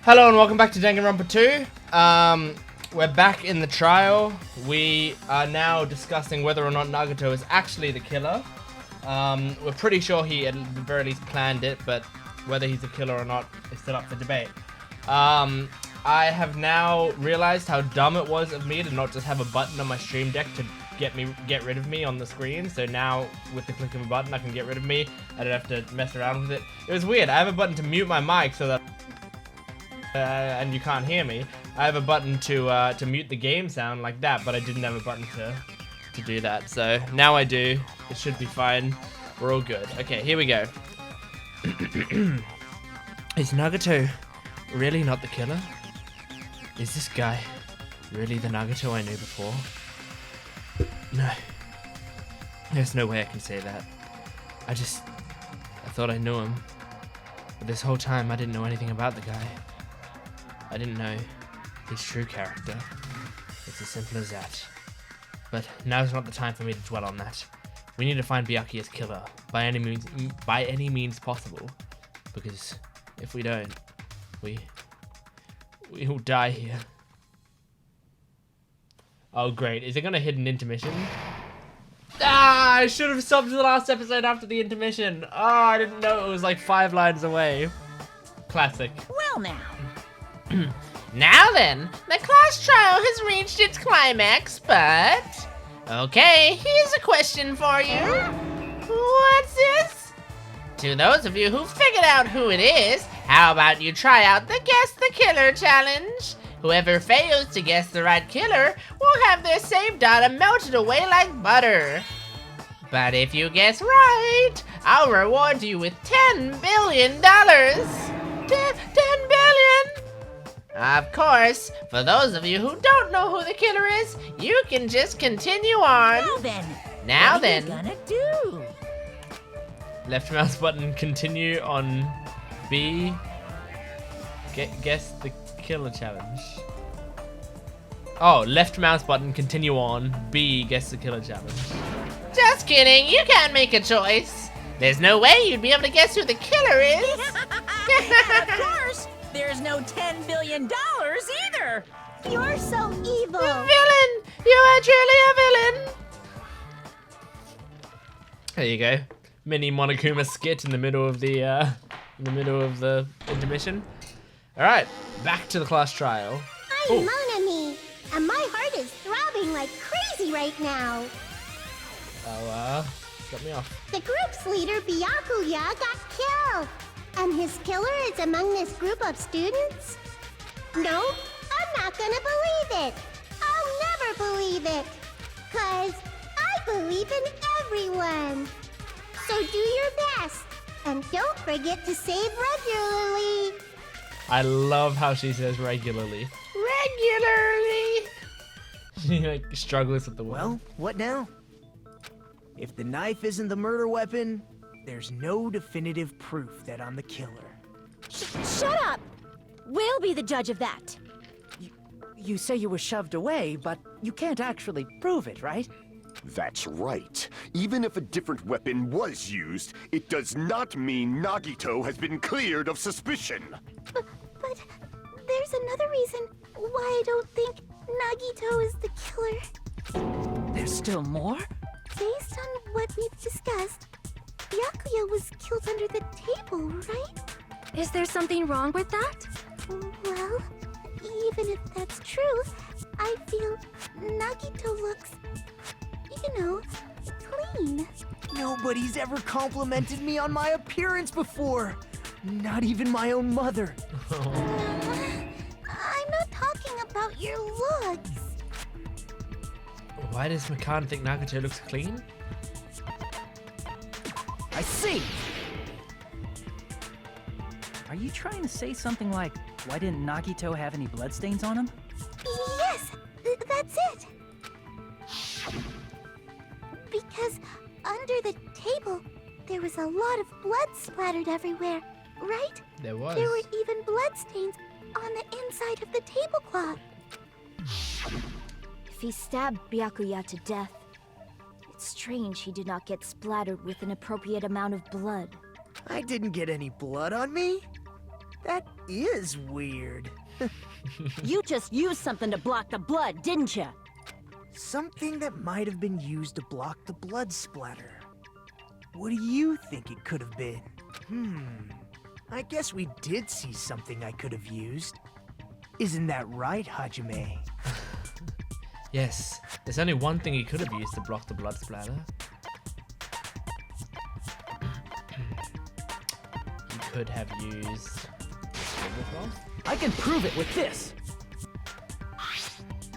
Hello and welcome back to Danganronpa 2. We're back in the trial. We are now discussing whether or not Nagato is actually the killer. We're pretty sure he at the very least planned it, but whether he's a killer or not is still up for debate. I have now realized how dumb it was of me to not just have a button on my stream deck to get rid of me on the screen. So now with the click of a button I can get rid of me. I don't have to mess around with it. It was weird. I have a button to mute my mic so that and you can't hear me. I have a button to mute the game sound like that, but I didn't have a button to do that. So now I do. It should be fine. We're all good. Okay, here we go. Is Nagato really not the killer? Is this guy really the Nagato I knew before? No. There's no way I can say that. I thought I knew him. But this whole time I didn't know anything about the guy. I didn't know his true character. It's as simple as that. But now's not the time for me to dwell on that. We need to find Byakuya's killer by any means possible. Because if we don't, we will die here. Oh great, is it gonna hit an intermission? Ah, I should have stopped the last episode after the intermission. Oh, I didn't know it was like 5 lines away. Classic. Well now. Now then, the class trial has reached its climax, but... Okay, here's a question for you. What's this? To those of you who figured out who it is, how about you try out the Guess the Killer challenge? Whoever fails to guess the right killer will have their saved data melted away like butter. But if you guess right, I'll reward you with $10 billion. 10 billion! Of course, for those of you who don't know who the killer is, you can just continue on. Now then, what are you gonna do? Left mouse button, continue on B. Guess the killer challenge. Oh, left mouse button, continue on B. Guess the killer challenge. Just kidding, you can't make a choice. There's no way you'd be able to guess who the killer is. Of course. There's no $10 billion either! You're so evil! Villain! You are truly a villain! There you go. Mini Monokuma skit in the middle of the intermission. Alright, back to the class trial. I'm Mon Ami, and my heart is throbbing like crazy right now. Oh, got me off. The group's leader, Byakuya, got killed. And his killer is among this group of students? No, I'm not gonna believe it. I'll never believe it. 'Cause I believe in everyone. So do your best. And don't forget to save regularly. I love how she says regularly. Regularly! She like struggles with the word. Well, what now? If the knife isn't the murder weapon, there's no definitive proof that I'm the killer. Shut up! We'll be the judge of that. You say you were shoved away, but you can't actually prove it, right? That's right. Even if a different weapon was used, it does not mean Nagito has been cleared of suspicion. But there's another reason why I don't think Nagito is the killer. There's still more? Based on what we've discussed, Byakuya was killed under the table, right? Is there something wrong with that? Well, even if that's true, I feel Nagito looks, clean. Nobody's ever complimented me on my appearance before. Not even my own mother. I'm not talking about your looks. Why does Makan think Nagato looks clean? I see! Are you trying to say something like, why didn't Nagito have any bloodstains on him? Yes, that's it. Because under the table, there was a lot of blood splattered everywhere, right? There was. There were even bloodstains on the inside of the tablecloth. If he stabbed Byakuya to death, it's strange he did not get splattered with an appropriate amount of blood. I didn't get any blood on me. That is weird. You just used something to block the blood, didn't you? Something that might have been used to block the blood splatter. What do you think it could have been? I guess we did see something I could have used. Isn't that right, Hajime? Yes, there's only one thing he could have used to block the blood splatter. He could have used... I can prove it with this.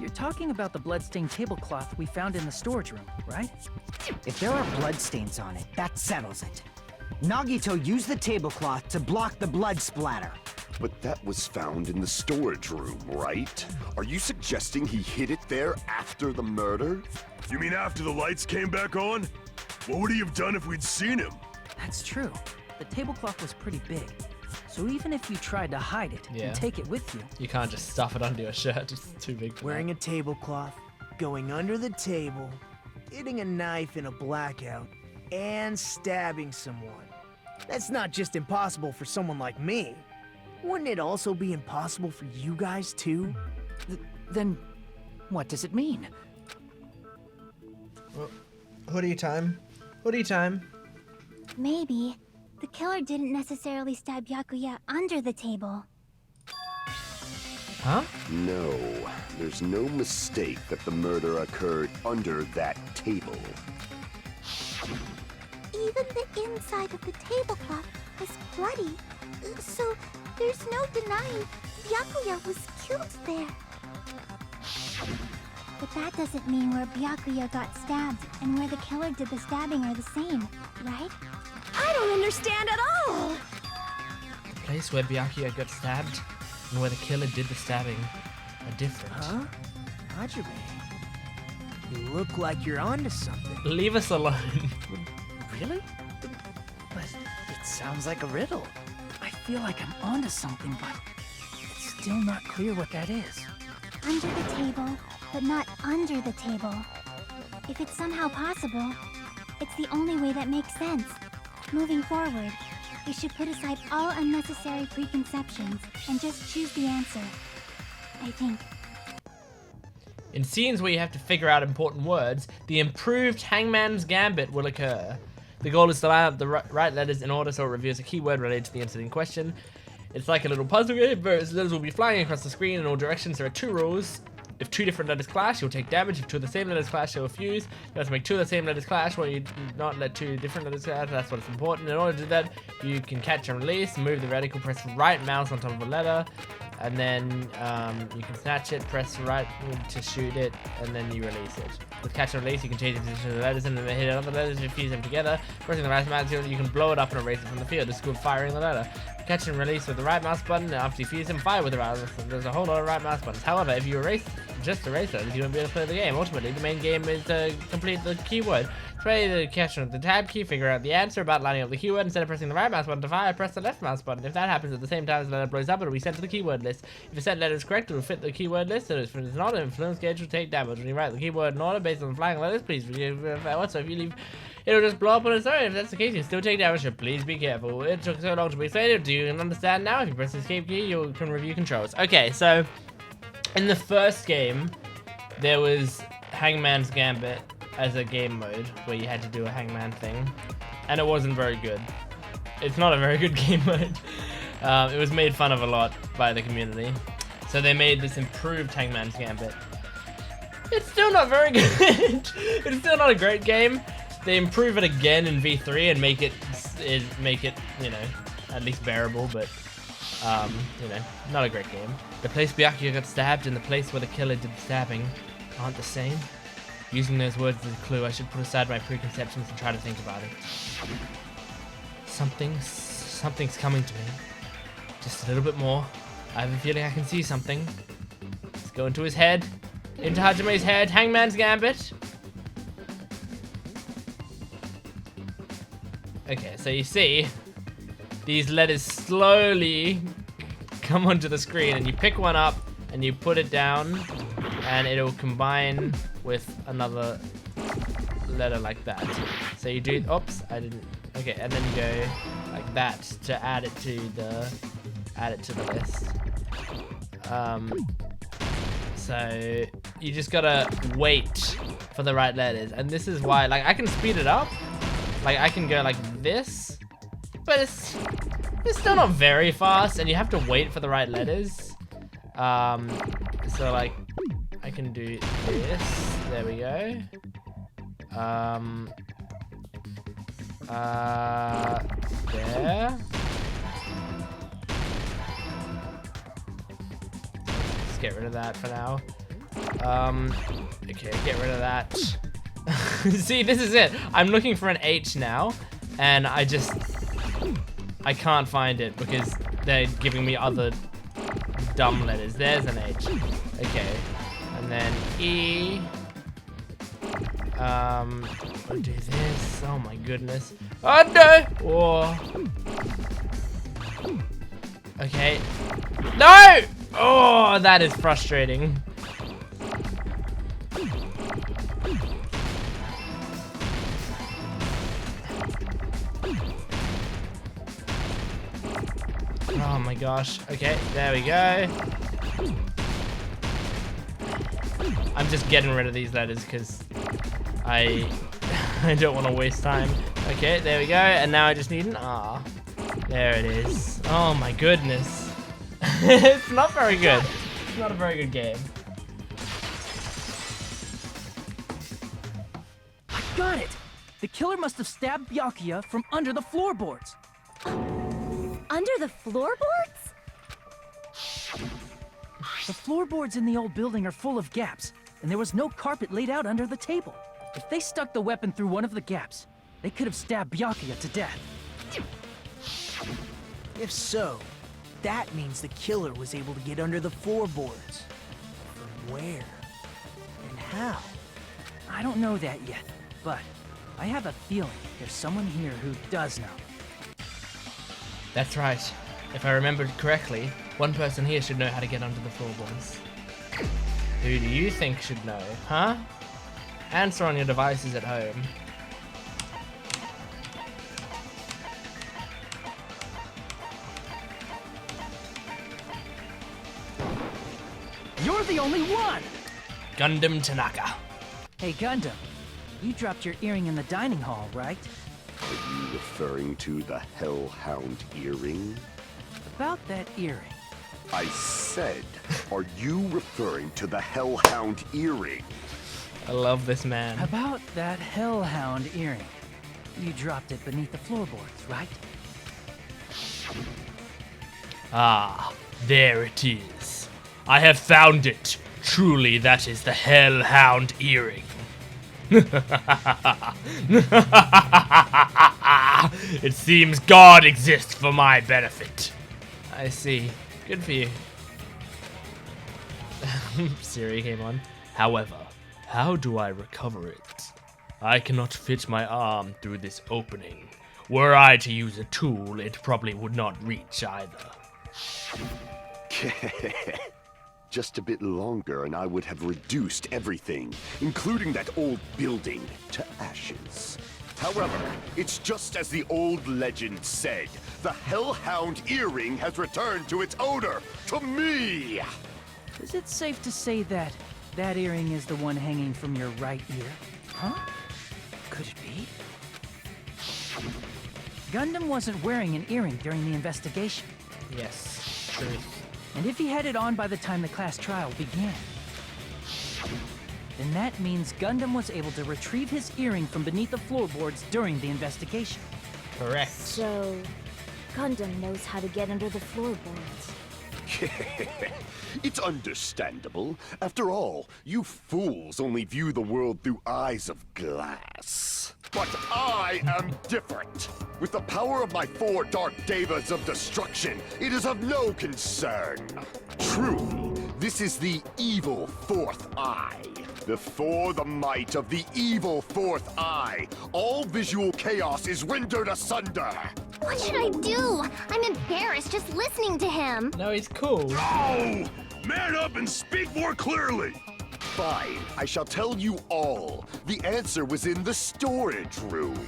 You're talking about the bloodstained tablecloth we found in the storage room, right? If there are bloodstains on it, that settles it. Nagito used the tablecloth to block the blood splatter. But that was found in the storage room, right? Are you suggesting he hid it there after the murder? You mean after the lights came back on? What would he have done if we'd seen him? That's true. The tablecloth was pretty big. So even if you tried to hide it and take it with you... You can't just stuff it under your shirt, it's too big for Wearing a tablecloth, going under the table, hitting a knife in a blackout, and stabbing someone. That's not just impossible for someone like me. Wouldn't it also be impossible for you guys too? Then what does it mean? Well, hoodie time. Hoodie time. Maybe the killer didn't necessarily stab Byakuya under the table. Huh? No, there's no mistake that the murder occurred under that table. Even the inside of the tablecloth was bloody, so there's no denying Byakuya was killed there. But that doesn't mean where Byakuya got stabbed and where the killer did the stabbing are the same, right? I don't understand at all. The place where Byakuya got stabbed and where the killer did the stabbing are different. Huh? Hajime, you look like you're onto something. Leave us alone. Really? But it sounds like a riddle. I feel like I'm onto something, but it's still not clear what that is. Under the table, but not under the table. If it's somehow possible, it's the only way that makes sense. Moving forward, we should put aside all unnecessary preconceptions and just choose the answer. I think. In scenes where you have to figure out important words, the improved Hangman's Gambit will occur. The goal is to line up the right letters in order so it reveals a keyword related to the incident in question. It's like a little puzzle game, various letters will be flying across the screen in all directions. There are 2 rules. If 2 different letters clash, you'll take damage. If 2 of the same letters clash, you'll fuse. You have to make 2 of the same letters clash while you not let 2 different letters clash. That's what's important. In order to do that, you can catch and release, move the reticle, press right mouse on top of a letter, and then you can snatch it, press right to shoot it, and then you release it. With catch and release, you can change the position of the letters and then hit other letters to fuse them together. Pressing the right mouse, you can blow it up and erase it from the field. This is called firing the letter. Catch and release with the right mouse button, and after you fuse them, fire with the right mouse button. There's a whole lot of right mouse buttons. However, if you just erase letters, you won't be able to play the game. Ultimately, the main game is to complete the keyword. Play the catch with the tab key, figure out the answer about lining up the keyword. Instead of pressing the right mouse button to fire, press the left mouse button. If that happens at the same time as the letter blows up, it will be sent to the keyword list. If the set letter is correct, it will fit the keyword list. If it's not, an influence gauge will take damage. When you write the keyword in order based on the flying letters, please forgive what. So if you leave, it'll just blow up on its own. If that's the case, you still take damage, so please be careful. It took so long to be explained. Do you understand now? If you press the escape key, you can review controls. Okay, so in the first game, there was Hangman's Gambit as a game mode where you had to do a hangman thing, and it wasn't very good. It's not a very good game mode. It was made fun of a lot by the community, so they made this improved Hangman's Gambit. It's still not very good. It's still not a great game. They improve it again in V3 and make it you know, at least bearable, but you know, not a great game. The place Byakuya got stabbed and the place where the killer did the stabbing aren't the same. Using those words as a clue, I should put aside my preconceptions and try to think about it. Something's coming to me. Just a little bit more. I have a feeling I can see something. Let's go into his head. Into Hajime's head. Hangman's Gambit. Okay, so you see, these letters slowly come onto the screen, and you pick one up, and you put it down, and it'll combine with another letter like that. So you do, oops, I didn't, okay, and then you go like that to add it to add it to the list. So you just gotta wait for the right letters, and this is why, like, I can speed it up, like I can go like this, but it's still not very fast, and you have to wait for the right letters. So like I can do this. There we go. There. Let's get rid of that for now. Okay, get rid of that. See, this is it. I'm looking for an H now, and I can't find it because they're giving me other dumb letters. There's an H. Okay, and then E. I'll do this. Oh my goodness. Oh no! Whoa. Okay. No! Oh, that is frustrating. Oh my gosh. Okay, there we go. I'm just getting rid of these letters because I don't want to waste time. Okay, there we go. And now I just need an R. There it is. Oh my goodness. It's not very good. It's not a very good game. I got it! The killer must have stabbed Byakuya from under the floorboards. Under the floorboards? The floorboards in the old building are full of gaps, and there was no carpet laid out under the table. If they stuck the weapon through one of the gaps, they could have stabbed Byakuya to death. If so, that means the killer was able to get under the floorboards. From where? And how? I don't know that yet, but I have a feeling there's someone here who does know. That's right. If I remembered correctly, one person here should know how to get under the floorboards. Who do you think should know, huh? Answer on your devices at home. You're the only one! Gundam Tanaka. Hey, Gundam, you dropped your earring in the dining hall, right? Are you referring to the Hellhound earring? About that earring. I said, are you referring to the Hellhound earring? I love this man. About that Hellhound earring. You dropped it beneath the floorboards, right? Ah, there it is. I have found it. Truly, that is the Hellhound earring. It seems God exists for my benefit. I see. Good for you. Siri came on. However, how do I recover it? I cannot fit my arm through this opening. Were I to use a tool, it probably would not reach either. Just a bit longer and I would have reduced everything, including that old building, to ashes. However, it's just as the old legend said. The Hellhound earring has returned to its owner, to me! Is it safe to say that that earring is the one hanging from your right ear? Huh? Could it be? Gundam wasn't wearing an earring during the investigation. Yes, truth. And if he had it on by the time the class trial began, then that means Gundam was able to retrieve his earring from beneath the floorboards during the investigation. Correct. So, Gundam knows how to get under the floorboards. It's understandable. After all, you fools only view the world through eyes of glass. But I am different. With the power of my 4 Dark Devas of destruction, it is of no concern. Truly, this is the evil 4th eye. Before the might of the evil 4th eye, all visual chaos is rendered asunder. What should I do? I'm embarrassed just listening to him. No, he's cool. Oh! Man up and speak more clearly! Fine, I shall tell you all. The answer was in the storage room.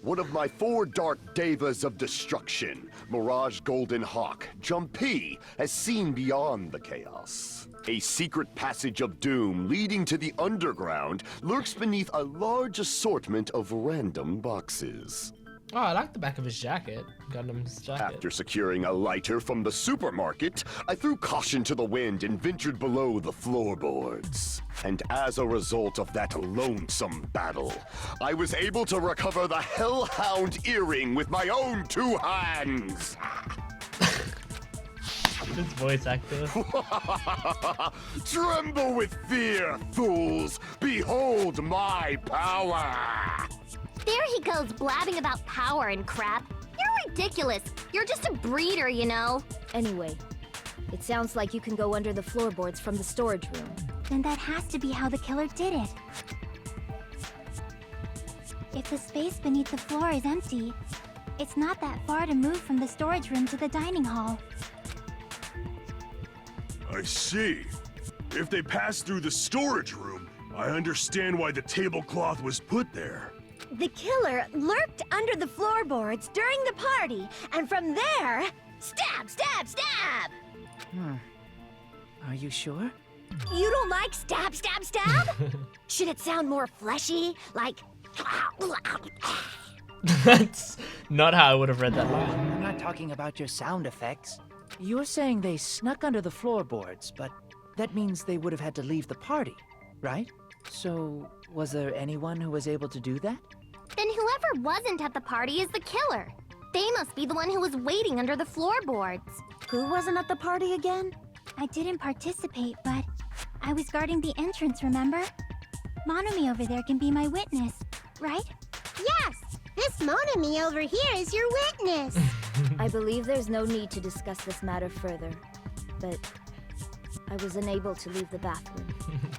one of my 4 dark devas of destruction, Mirage Golden Hawk, Jumpy, has seen beyond the chaos. A secret passage of doom leading to the underground lurks beneath a large assortment of random boxes. Oh, I like the back of his jacket. Gundam's jacket. After securing a lighter from the supermarket, I threw caution to the wind and ventured below the floorboards. And as a result of that lonesome battle, I was able to recover the Hellhound earring with my own 2 hands. This voice actor. Tremble with fear, fools! Behold my power! There he goes blabbing about power and crap. You're ridiculous. You're just a breeder, you know. Anyway, it sounds like you can go under the floorboards from the storage room. Then that has to be how the killer did it. If the space beneath the floor is empty, it's not that far to move from the storage room to the dining hall. I see. If they passed through the storage room, I understand why the tablecloth was put there. The killer lurked under the floorboards during the party, and from there, stab, stab, stab! Are you sure? You don't like stab, stab, stab? Should it sound more fleshy, like... That's not how I would have read that line. I'm not talking about your sound effects. You're saying they snuck under the floorboards, but that means they would have had to leave the party, right? So, was there anyone who was able to do that? Then whoever wasn't at the party is the killer. They must be the one who was waiting under the floorboards. Who wasn't at the party again? I didn't participate, but I was guarding the entrance, remember? Monomi over there can be my witness, right? Yes! This Monomi over here is your witness! I believe there's no need to discuss this matter further, but I was unable to leave the bathroom.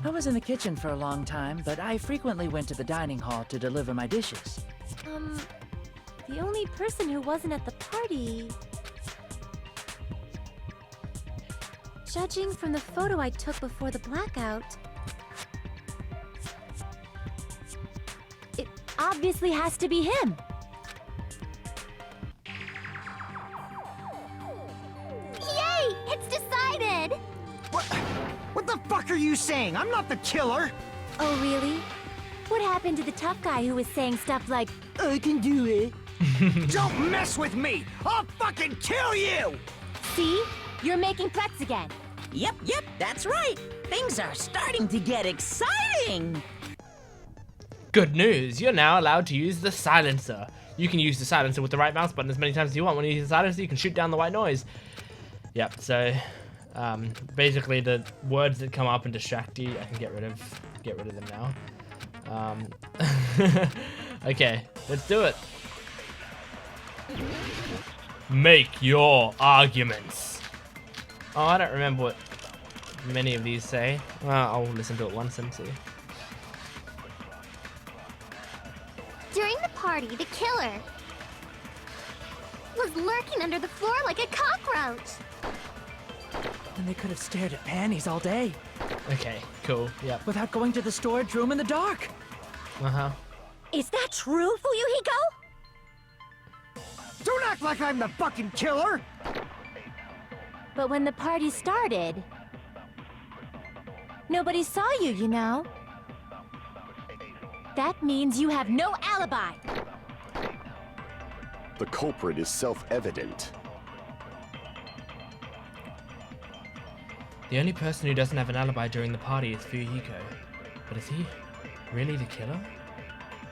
I was in the kitchen for a long time, but I frequently went to the dining hall to deliver my dishes. The only person who wasn't at the party... Judging from the photo I took before the blackout... it obviously has to be him. Yay! It's decided! What the fuck are you saying? I'm not the killer! Oh, really? What happened to the tough guy who was saying stuff like, I can do it. Don't mess with me! I'll fucking kill you! see? You're making threats again. Yep, that's right. Things are starting to get exciting. Good news, you're now allowed to use the silencer. You can use the silencer with the right mouse button as many times as you want. When you use the silencer, you can shoot down the white noise. Yep, so basically the words that come up and distract you, I can get rid of them now. Okay, let's do it. Make your arguments. Oh, I don't remember what many of these say. Well, I'll listen to it once and see. During the party, the killer was lurking under the floor like a cockroach. And they could have stared at panties all day. Okay, cool, yep. Without going to the storage room in the dark. Uh-huh. Is that true, Fuyuhiko? Don't act like I'm the fucking killer! But when the party started, nobody saw you, you know? That means you have no alibi. The culprit is self-evident. The only person who doesn't have an alibi during the party is Fuyuhiko. But is he really the killer?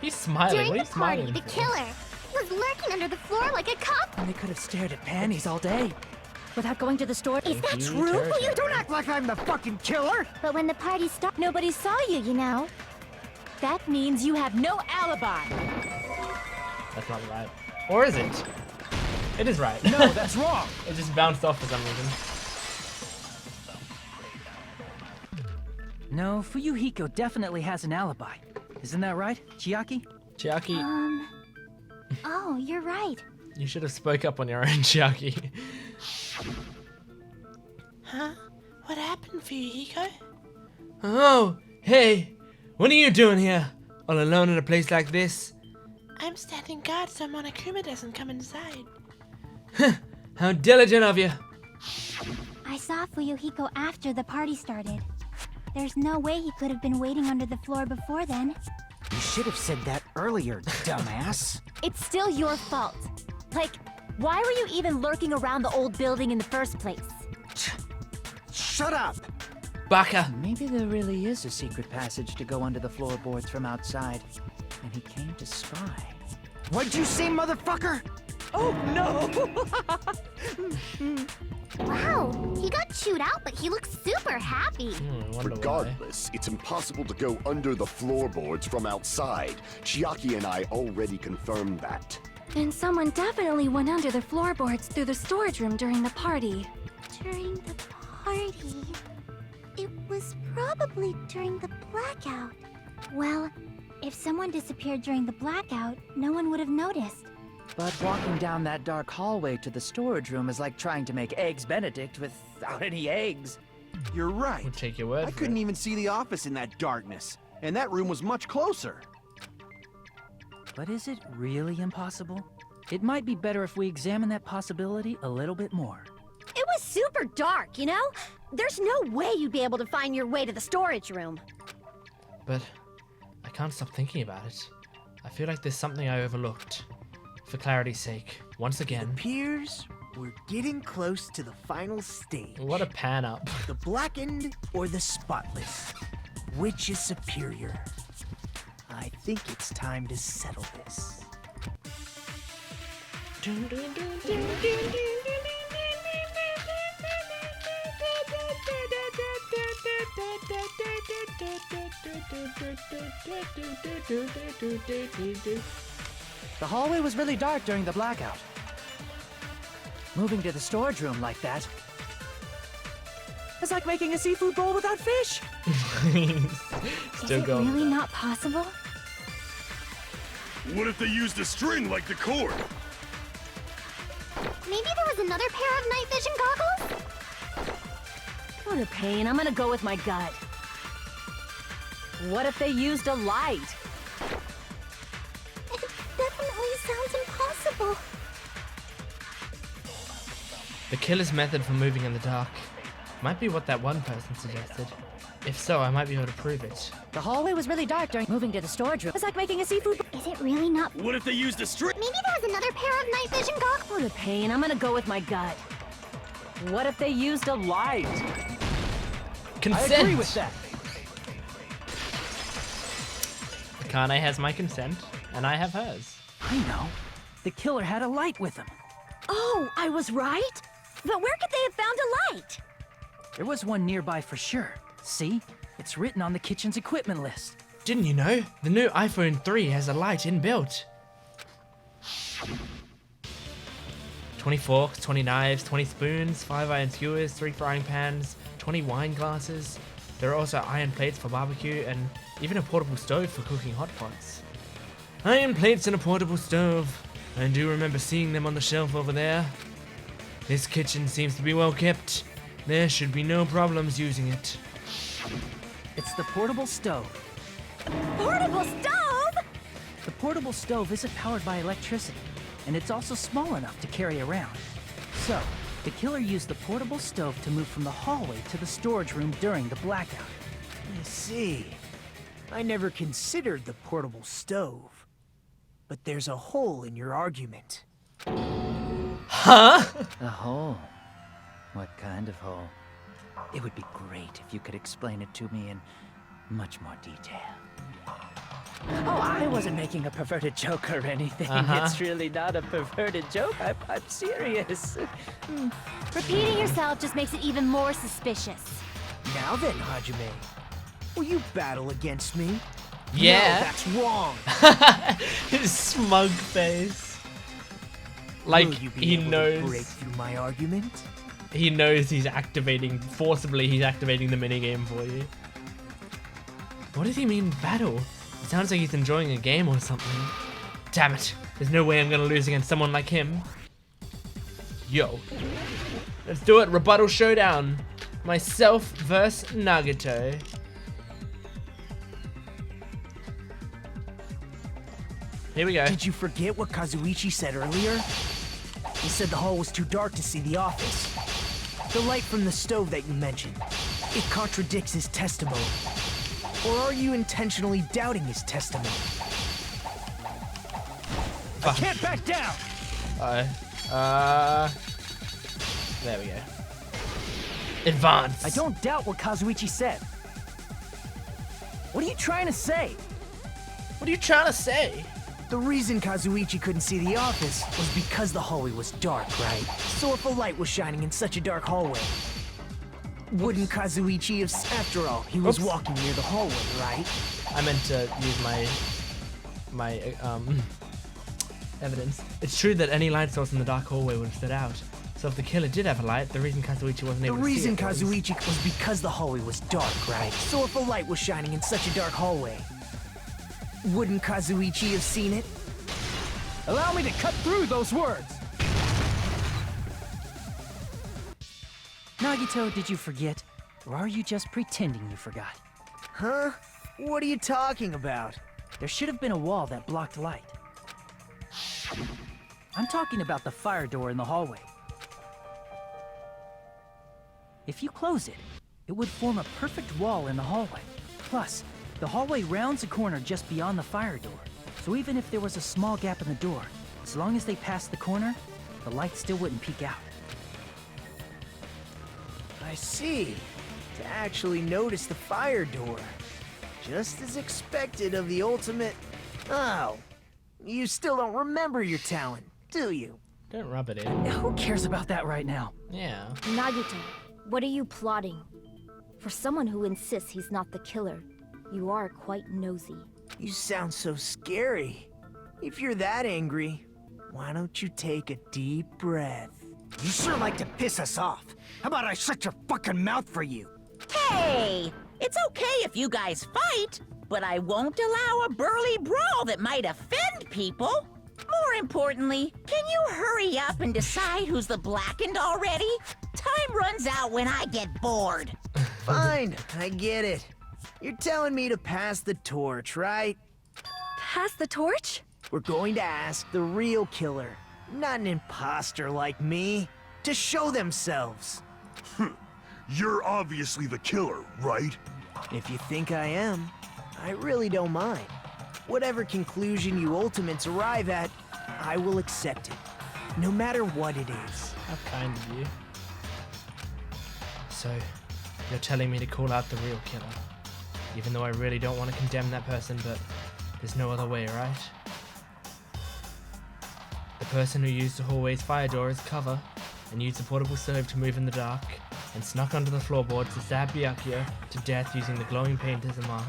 He's smiling. During What are the you party, smiling the for? killer was lurking under the floor like a cockroach. And they could have stared at panties all day. Without going to the store. Is that you, true, territory. Fuyuhiko? Don't act like I'm the fucking killer! But when the party started, Nobody saw you, you know? That means you have no alibi. That's not right. Or is it? It is right. No, that's wrong! It just bounced off for some reason. No, Fuyuhiko definitely has an alibi. Isn't that right, Chiaki? Chiaki, oh, you're right. you should have spoke up on your own, Chiaki. Huh? What happened, Fuyuhiko? Oh, hey, what are you doing here? All alone in a place like this? I'm standing guard so Monokuma doesn't come inside. How diligent of you. I saw Fuyuhiko after the party started. There's no way he could have been waiting under the floor before then. You should have said that earlier, dumbass. It's still your fault. Like, why were you even lurking around the old building in the first place? Shut up! Baka. Maybe there really is a secret passage to go under the floorboards from outside, and he came to spy. What'd you say, motherfucker? Oh no! Wow, he got chewed out, but he looks super happy. I wonder why. Regardless, it's impossible to go under the floorboards from outside. Chiaki and I already confirmed that. Then someone definitely went under the floorboards through the storage room during the party. During the party... It was probably during the blackout. Well, if someone disappeared during the blackout, no one would have noticed. But walking down that dark hallway to the storage room is like trying to make Eggs Benedict without any eggs. You're right. We'll take your word I for couldn't it. even see the office in that darkness, and that room was much closer. But is it really impossible? It might be better if we examine that possibility a little bit more. It was super dark, you know? There's no way you'd be able to find your way to the storage room. But I can't stop thinking about it. I feel like there's something I overlooked. For clarity's sake, once again. Appears we're getting close to the final stage. What a pan up. The blackened or the spotless? Which is superior? I think it's time to settle this. The hallway was really dark during the blackout. Moving to the storage room like that... It's like making a seafood bowl without fish! Still Is it going. really not possible? What if they used a string like the cord? Maybe there was another pair of night vision goggles? What a pain. I'm gonna go with my gut. What if they used a light? It definitely sounds impossible. The killer's method for moving in the dark might be what that one person suggested. If so, I might be able to prove it. The hallway was really dark during moving to the storage room. It's like making a seafood bowl. Is it really not? What if they used a string? Maybe there was another pair of night vision goggles? What a pain. I'm gonna go with my gut. What if they used a light? Consent! I agree with that. Akane has my consent, and I have hers. I know. The killer had a light with him. Oh, I was right? But where could they have found a light? There was one nearby for sure. See? It's written on the kitchen's equipment list. Didn't you know? The new iPhone 3 has a light inbuilt. 20 forks, 20 knives, 20 spoons, 5 iron skewers, 3 frying pans, 20 wine glasses. There are also iron plates for barbecue and even a portable stove for cooking hot pots. Iron plates and a portable stove. I do remember seeing them on the shelf over there. This kitchen seems to be well kept. There should be no problems using it. It's the portable stove. Portable stove? The portable stove isn't powered by electricity, and it's also small enough to carry around. So, the killer used the portable stove to move from the hallway to the storage room during the blackout. I see. I never considered the portable stove. But there's a hole in your argument. Huh? A hole? What kind of hole? It would be great if you could explain it to me in much more detail. Oh, I wasn't making a perverted joke or anything. It's really not a perverted joke. I'm serious. Repeating yourself just makes it even more suspicious. Now then, Hajime, will you battle against me? Yeah. No, that's wrong. His smug face. Like, Will you be he able to knows. break through my argument? He knows he's activating, forcibly he's activating the minigame for you. What does he mean, battle? It sounds like he's enjoying a game or something. Damn it. There's no way I'm gonna lose against someone like him. Yo. Let's do it. Rebuttal showdown. Myself versus Nagato. Here we go. Did you forget what Kazuichi said earlier? He said the hall was too dark to see the office. The light from the stove that you mentioned, it contradicts his testimony. Or are you intentionally doubting his testimony? I can't back down! There we go. Advance. I don't doubt what Kazuichi said. What are you trying to say? What are you trying to say? The reason Kazuichi couldn't see the office was because the hallway was dark, right? So if a light was shining in such a dark hallway, wouldn't Kazuichi have... After all, he was walking near the hallway, right? I meant to use my evidence. It's true that any light source in the dark hallway would have stood out. So if the killer did have a light, the reason Kazuichi wasn't able to see it The reason Kazuichi was because the hallway was dark, right? So if a light was shining in such a dark hallway, wouldn't Kazuichi have seen it? Allow me to cut through those words! Nagito, did you forget? Or are you just pretending you forgot? Huh? What are you talking about? There should have been a wall that blocked light. I'm talking about the fire door in the hallway. If you close it, it would form a perfect wall in the hallway. Plus, the hallway rounds a corner just beyond the fire door. So even if there was a small gap in the door, as long as they passed the corner, the light still wouldn't peek out. I see. To actually notice the fire door. Just as expected of the ultimate... Oh. You still don't remember your talent, do you? Don't rub it in. Who cares about that right now? Yeah. Nagito, what are you plotting? For someone who insists he's not the killer, you are quite nosy. You sound so scary. If you're that angry, why don't you take a deep breath? You sure like to piss us off. How about I shut your fucking mouth for you? Hey! It's okay if you guys fight, but I won't allow a burly brawl that might offend people. More importantly, can you hurry up and decide who's the blackened already? Time runs out when I get bored. Fine, I get it. You're telling me to pass the torch, right? Pass the torch? We're going to ask the real killer, not an imposter like me, to show themselves. You're obviously the killer, right? If you think I am, I really don't mind. Whatever conclusion you ultimates arrive at, I will accept it, no matter what it is. How kind of you. So, you're telling me to call out the real killer, even though I really don't want to condemn that person, but there's no other way, right? The person who used the hallway's fire door as cover, and used the portable stove to move in the dark, and snuck under the floorboards to stab Byakuya to death using the glowing paint as a mark.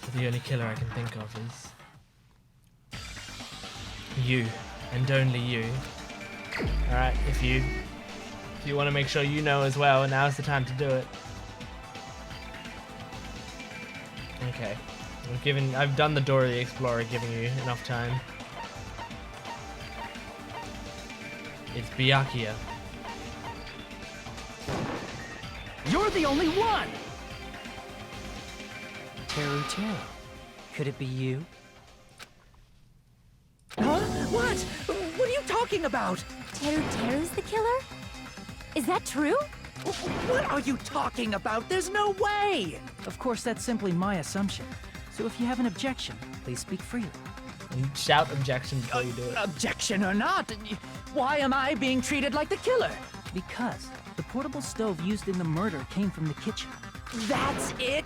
So the only killer I can think of is... you, and only you. Alright, if you want to make sure you know as well, now's the time to do it. Okay. I've done the Dora the Explorer, giving you enough time. It's Byakuya. You're the only one! Teru. Could it be you? Huh? What? What are you talking about? Teru's the killer? Is that true? What are you talking about? There's no way! Of course, that's simply my assumption. So if you have an objection, please speak freely. And shout objection before you do it. Objection or not, why am I being treated like the killer? Because the portable stove used in the murder came from the kitchen. That's it?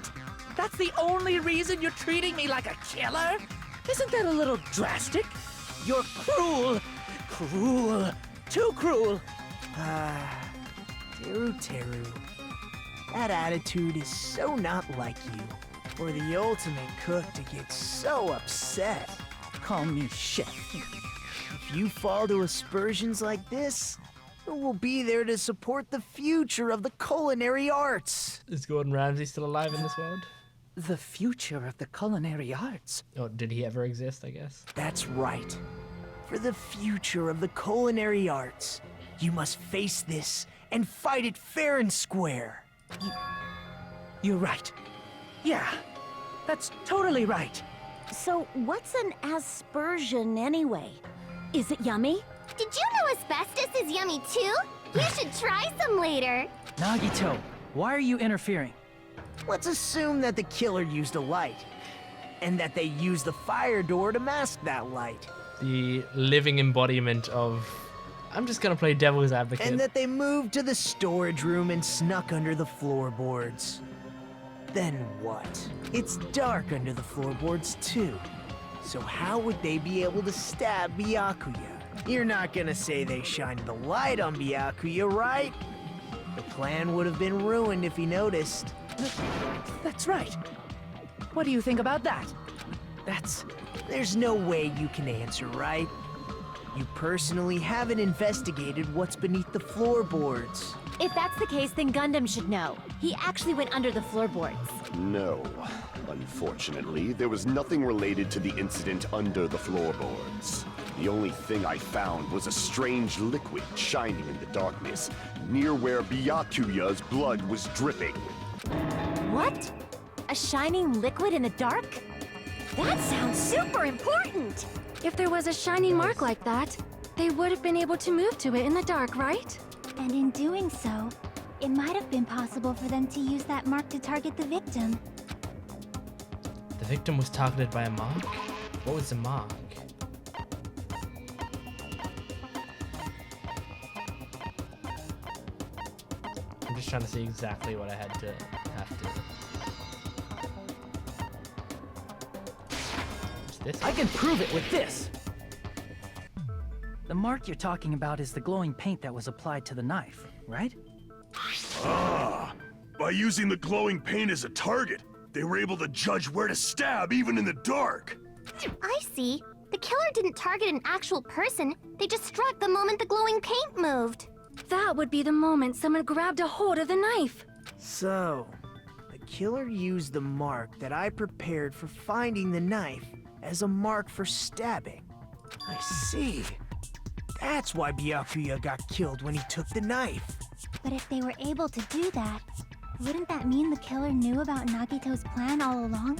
That's the only reason you're treating me like a killer? Isn't that a little drastic? You're cruel. Cruel. Too cruel. Teru. That attitude is so not like you. For the ultimate cook to get so upset. Call me chef. If you fall to aspersions like this, who will be there to support the future of the culinary arts? Is Gordon Ramsay still alive in this world? The future of the culinary arts? Or did he ever exist, I guess? That's right. For the future of the culinary arts, you must face this and fight it fair and square. You're right. Yeah, that's totally right. So, what's an aspersion anyway? Is it yummy? Did you know asbestos is yummy too? You should try some later. Nagito, why are you interfering? Let's assume that the killer used a light, and that they used the fire door to mask that light, The living embodiment of... I'm just gonna play devil's advocate. and that they moved to the storage room and snuck under the floorboards. Then what? It's dark under the floorboards too. So how would they be able to stab Byakuya? You're not gonna say they shined the light on Byakuya, right? The plan would have been ruined if he noticed. That's right. What do you think about that? There's no way you can answer, right? You personally haven't investigated what's beneath the floorboards. If that's the case, then Gundam should know. He actually went under the floorboards. No. Unfortunately, there was nothing related to the incident under the floorboards. The only thing I found was a strange liquid shining in the darkness, near where Byakuya's blood was dripping. What? A shining liquid in the dark? That sounds super important! If there was a shiny mark like that, they would have been able to move to it in the dark, right? And in doing so, it might have been possible for them to use that mark to target the victim. The victim was targeted by a mark? What was the mark? I'm just trying to see exactly what I have to. What's this? I can prove it with this! The mark you're talking about is the glowing paint that was applied to the knife, right? Ah, by using the glowing paint as a target, they were able to judge where to stab even in the dark. I see. The killer didn't target an actual person. They just struck the moment the glowing paint moved. That would be the moment someone grabbed a hold of the knife. So, the killer used the mark that I prepared for finding the knife as a mark for stabbing. I see. That's why Byakuya got killed when he took the knife. But if they were able to do that, wouldn't that mean the killer knew about Nagito's plan all along?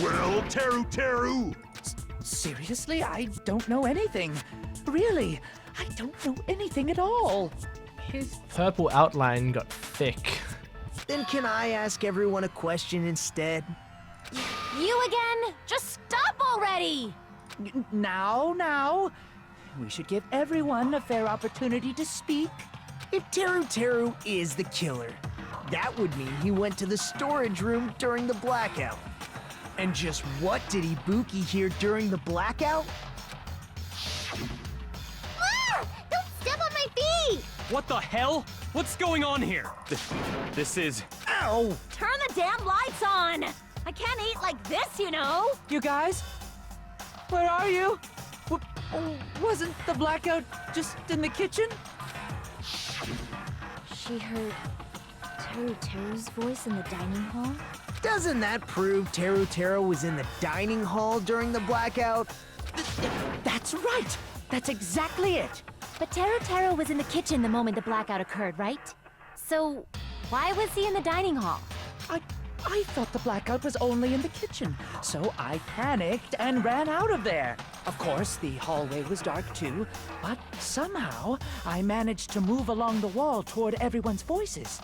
Well, Teru! Seriously? I don't know anything. Really, I don't know anything at all. His purple outline got thick. Then can I ask everyone a question instead? You again? Just stop already! Now. We should give everyone a fair opportunity to speak. If Teru is the killer, that would mean he went to the storage room during the blackout. And just what did Ibuki hear during the blackout? Ah! Don't step on my feet! What the hell? What's going on here? This is... Ow! Turn the damn lights on! I can't eat like this, you know! You guys? Where are you? Wasn't the blackout just in the kitchen? She heard Teru's voice in the dining hall? Doesn't that prove Teru was in the dining hall during the blackout? That's right! That's exactly it! But Teru was in the kitchen the moment the blackout occurred, right? So, why was he in the dining hall? I thought the blackout was only in the kitchen, so I panicked and ran out of there. Of course, the hallway was dark too, but somehow I managed to move along the wall toward everyone's voices.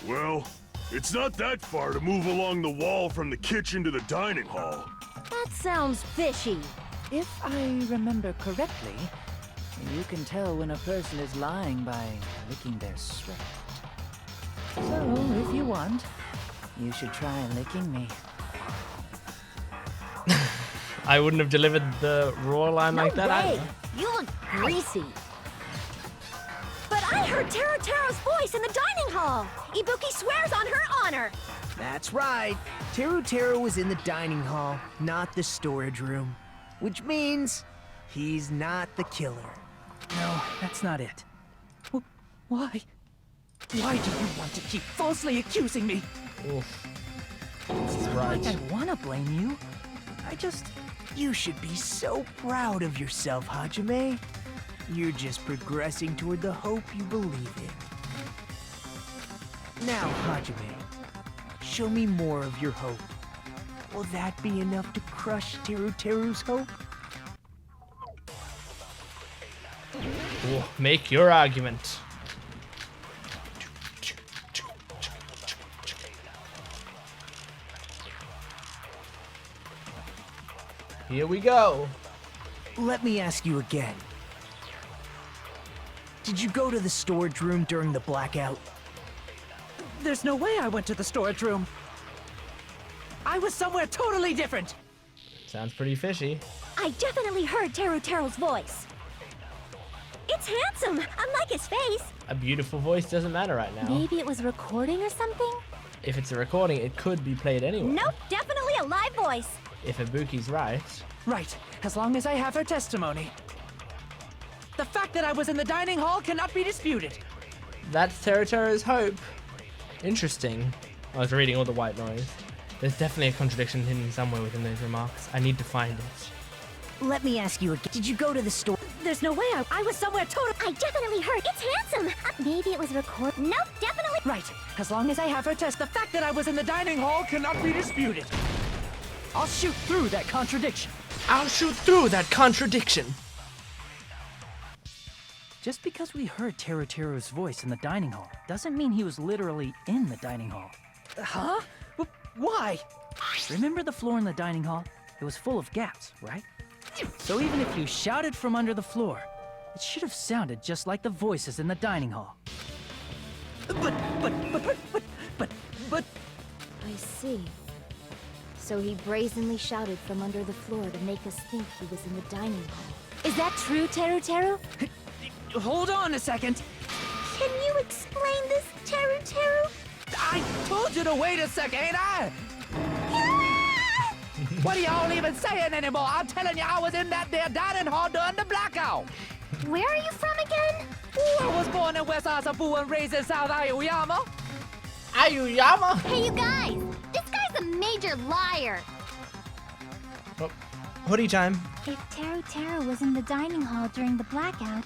Well, it's not that far to move along the wall from the kitchen to the dining hall. That sounds fishy. If I remember correctly, you can tell when a person is lying by licking their sweat. So, if you want, you should try licking me. I wouldn't have delivered the raw line like that way. either. You look greasy. But I heard Teru's voice in the dining hall. Ibuki swears on her honor. That's right. Teru was in the dining hall, not the storage room. Which means he's not the killer. No, that's not it. Why? Why do you want to keep falsely accusing me? Oof. It's not right. like I want to blame you. You should be so proud of yourself, Hajime. You're just progressing toward the hope you believe in. Now, Hajime, show me more of your hope. Will that be enough to crush Teruteru's hope? Make your argument. Here we go. Let me ask you again. Did you go to the storage room during the blackout? There's no way I went to the storage room. I was somewhere totally different. Sounds pretty fishy. I definitely heard Teruteru's voice. It's handsome, unlike his face. A beautiful voice doesn't matter right now. Maybe it was recording or something? If it's a recording, it could be played anyway. Nope, definitely a live voice. If Ibuki's right. Right, as long as I have her testimony. The fact that I was in the dining hall cannot be disputed. That's Teruteru's hope. Interesting. I was reading all the white noise. There's definitely a contradiction hidden somewhere within those remarks. I need to find it. Let me ask you again. Did you go to the store? There's no way I was somewhere totally. I definitely heard. It's handsome. Maybe it was record. Nope, definitely. Right, as long as I have her test, the fact that I was in the dining hall cannot be disputed. I'll shoot through that contradiction. I'll shoot through that contradiction. Just because we heard Teruteru's voice in the dining hall doesn't mean he was literally in the dining hall. Huh? Why? Remember the floor in the dining hall? It was full of gaps, right? So even if you shouted from under the floor, it should have sounded just like the voices in the dining hall. But... I see. So he brazenly shouted from under the floor to make us think he was in the dining hall. Is that true, Teruteru? Hold on a second. Can you explain this, Teruteru? I told you to wait a second, ain't I? What are y'all even saying anymore? I'm telling you, I was in that there dining hall during the blackout. Where are you from again? I was born in West Asabu and raised in South Aoyama. Aoyama? Hey, you guys! This guy's a major liar! Oh, hoodie time. If Teruteru was in the dining hall during the blackout,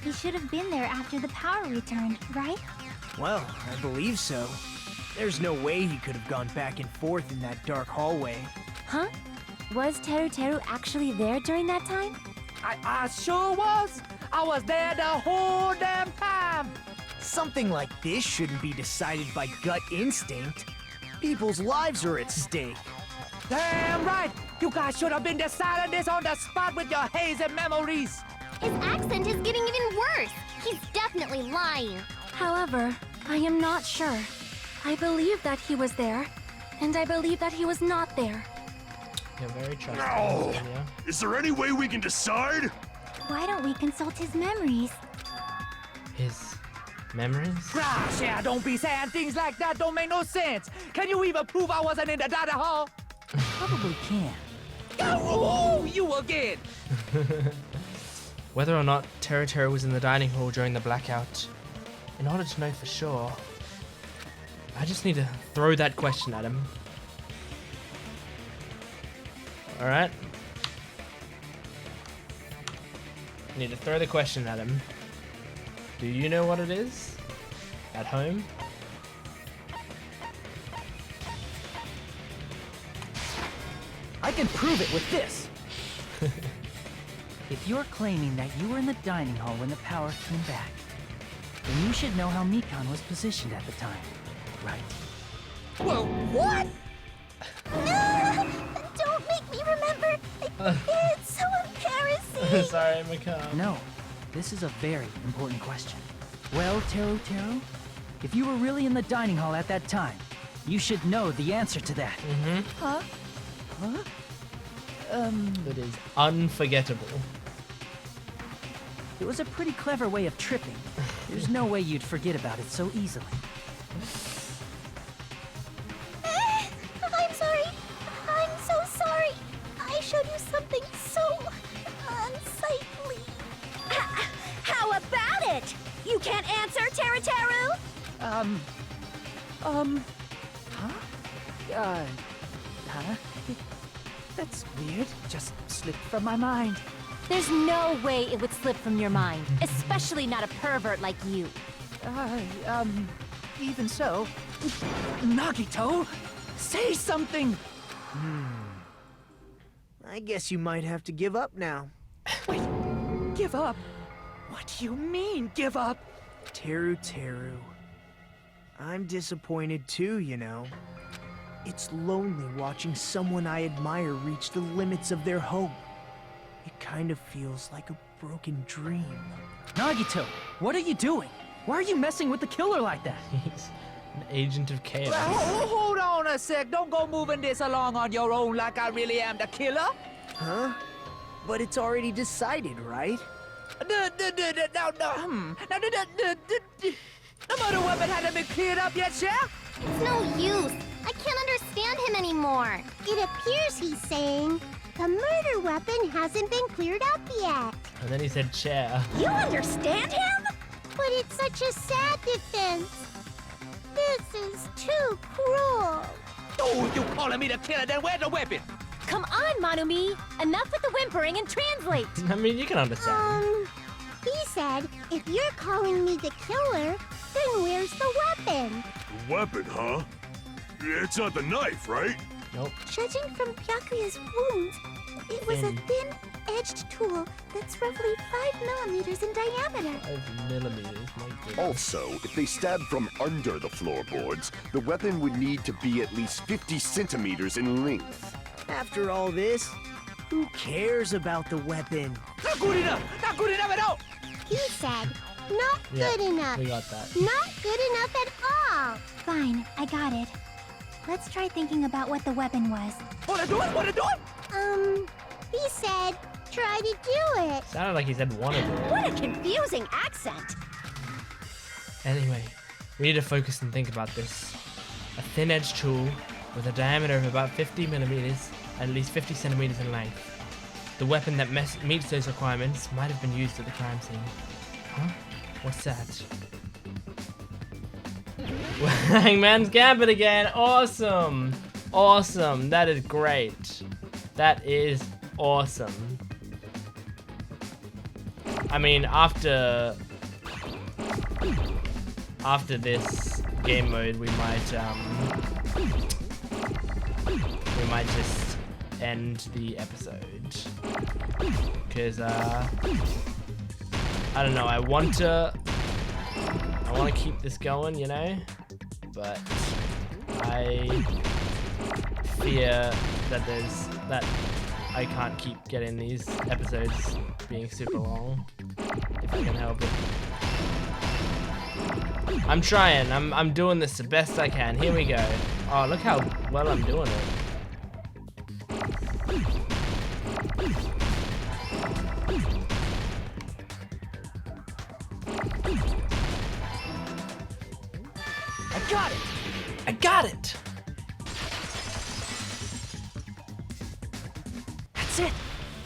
he should have been there after the power returned, right? Well, I believe so. There's no way he could have gone back and forth in that dark hallway. Huh? Was Teruteru actually there during that time? I sure was. I was there the whole damn time. Something like this shouldn't be decided by gut instinct. People's lives are at stake. Damn right. You guys should have been deciding this on the spot with your hazy memories. His accent is getting even worse. He's definitely lying. However, I am not sure. I believe that he was there, and I believe that he was not there. You're very trustworthy. No! Yeah. Is there any way we can decide? Why don't we consult his memories? His memories? Gosh, yeah, don't be saying things like that. Don't make no sense. Can you even prove I wasn't in the dining hall? Probably can. Oh, you again. Whether or not Teruteru was in the dining hall during the blackout, in order to know for sure, I just need to throw that question at him. Alright. Need to throw the question at him. Do you know what it is? At home? I can prove it with this. If you're claiming that you were in the dining hall when the power came back, then you should know how Mikan was positioned at the time, right? Well, what? Don't make me remember. It's so embarrassing. Sorry, Mikan. No, this is a very important question. Well, Teruteru, if you were really in the dining hall at that time, you should know the answer to that. Mm-hmm. Huh? Huh? It is unforgettable. It was a pretty clever way of tripping. There's no way you'd forget about it so easily. I'm sorry. I'm so sorry. I showed you something so unsightly. How about it? You can't answer, Teruteru? Huh? That's weird. Just slipped from my mind. There's no way it would slip from your mind, especially not a pervert like you. Even so. Nagito, say something! I guess you might have to give up now. Wait, give up? What do you mean, give up? Teru. I'm disappointed too, you know. It's lonely watching someone I admire reach the limits of their hope. It kind of feels like a broken dream. Nagito, what are you doing? Why are you messing with the killer like that? He's an agent of chaos. Hold on a sec. Don't go moving this along on your own like I really am the killer. Huh? But it's already decided, right? No, the murder weapon hasn't been cleared up yet, Chef? It's no use. I can't understand him anymore. It appears he's saying the murder weapon hasn't been cleared up yet. And then he said chair. You understand him? But it's such a sad defense. This is too cruel. Oh, you calling me the killer, then where's the weapon? Come on, Manumi! Enough with the whimpering and translate! I mean, you can understand. He said, if you're calling me the killer, then where's the weapon? Weapon, huh? It's not the knife, right? Nope. Judging from Byakuya's wounds, it was a thin-edged tool that's roughly 5 millimeters in diameter. 5 millimeters, my goodness. Also, if they stabbed from under the floorboards, the weapon would need to be at least 50 centimeters in length. After all this, who cares about the weapon? Not good enough! Not good enough at all! He said, not good enough. We got that. Not good enough at all. Fine, I got it. Let's try thinking about what the weapon was. Wanna do it? He said, try to do it. Sounded like he said wanted to. What a confusing accent. Anyway, we need to focus and think about this. A thin-edged tool with a diameter of about 50 millimeters and at least 50 centimeters in length. The weapon that meets those requirements might have been used at the crime scene. Huh? What's that? Hangman's Gambit again! Awesome! Awesome! That is great. That is awesome. I mean, after this game mode, we might just end the episode, because I don't know, I want to keep this going, you know, but I fear that I can't keep getting these episodes being super long if I can help it. I'm trying. I'm doing this the best I can. Here we go. Oh, look how well I'm doing it. I got it! I got it! That's it!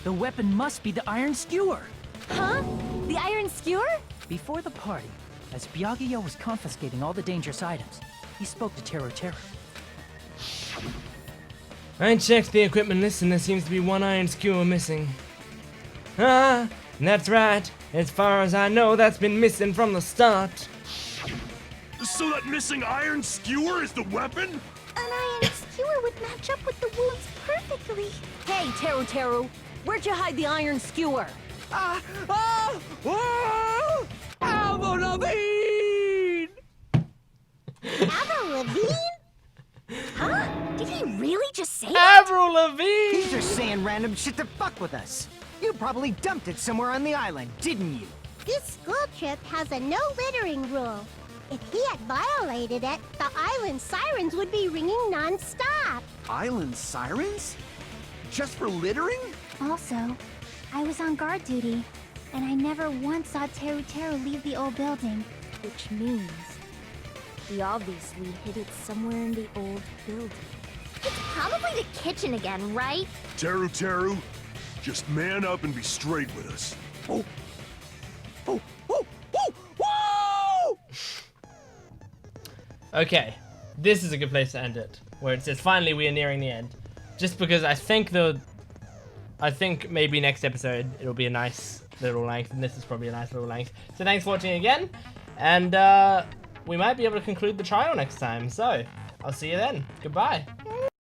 The weapon must be the iron skewer! Huh? The iron skewer? Before the party, as Byakuya was confiscating all the dangerous items, he spoke to Teru. I checked the equipment list and there seems to be one iron skewer missing. Ah, that's right. As far as I know, that's been missing from the start. So that missing iron skewer is the weapon? An iron skewer would match up with the wounds perfectly. Hey, Teru, where'd you hide the iron skewer? Avril Lavigne! Avril Lavigne? Huh? Did he really just say Avril Lavigne! He's just saying random shit to fuck with us. You probably dumped it somewhere on the island, didn't you? This school trip has a no littering rule. If he had violated it, the island sirens would be ringing non-stop. Island sirens? Just for littering? Also, I was on guard duty, and I never once saw Teru leave the old building. Which means he obviously hid it somewhere in the old building. It's probably the kitchen again, right? Teru, just man up and be straight with us. Okay, this is a good place to end it, where it says finally we are nearing the end. Just because I think maybe next episode it'll be a nice little length, and this is probably a nice little length. So thanks for watching again, and we might be able to conclude the trial next time. So I'll see you then. Goodbye.